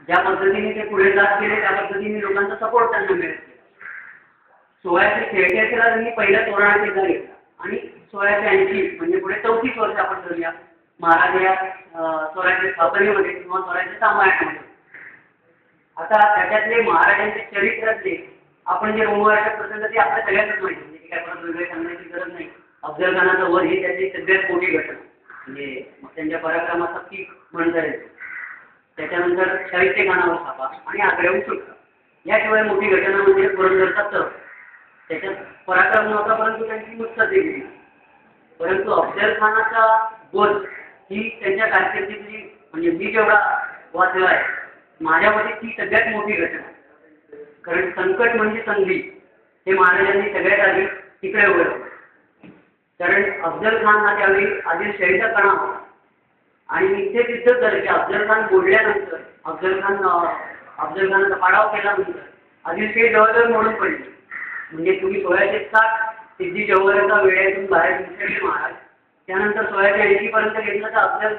ज्या पद्धतीने ते पुढे जात गेले त्या पद्धतीने लोकांचा सपोर्ट त्यांना मिळत गेला. 1683 ला त्यांनी पहिल्या तोरणा किल्ला घेतला आणि 1680 म्हणजे पुढे 34 वर्ष आपण धरूया महाराज या स्वराज्य स्थापनेमध्ये किंवा स्वराज्य सांभाळण्यामध्ये. आता त्याच्यातले महाराजांचे चरित्रातले आपण जे रोमराष्ट्र प्रसंग ते आपल्या सगळ्यांनाच माहिती, म्हणजे काय परत वेगळे सांगण्याची गरज नाही. अफजल खानाचा वध ही त्याची सगळ्यात मोठी घटना, म्हणजे मग त्यांच्या पराक्रमाचा पीक म्हणता येतो. त्याच्यानंतर शाहिस्ते खानावर छापा आणि आग्र्याहून सुटका. याशिवाय मोठी घटना म्हणजे पुरंदरचा तह. त्याच्यात पराक्रम नव्हता परंतु त्यांची मुत्सद्दी केली. परंतु अफजल खानाचा वध ही त्यांच्या कारकिर्दीतली, म्हणजे मी जेवढा वाचला आहे माझ्यामध्ये ती सगळ्यात मोठी घटना. कारण संकट म्हणजे संधी हे महाराजांनी सगळ्यात आधी तिकडे उघडलं. कारण अफजल खान हा त्यावेळी आदिलशाहीचा कणा होता आणि इथे सिद्ध झालं की अफजल खान बोलल्यानंतर अफजल खानाचा पाडाव केल्यानंतर आदिलशाही जवळजवळ मोडून पडली. म्हणजे तुम्ही 1660 सिद्धी जव्हरचा वेळेतून बाहेर निघाले महाराज, त्यानंतर 1680 पर्यंत घेतलं तर अफजल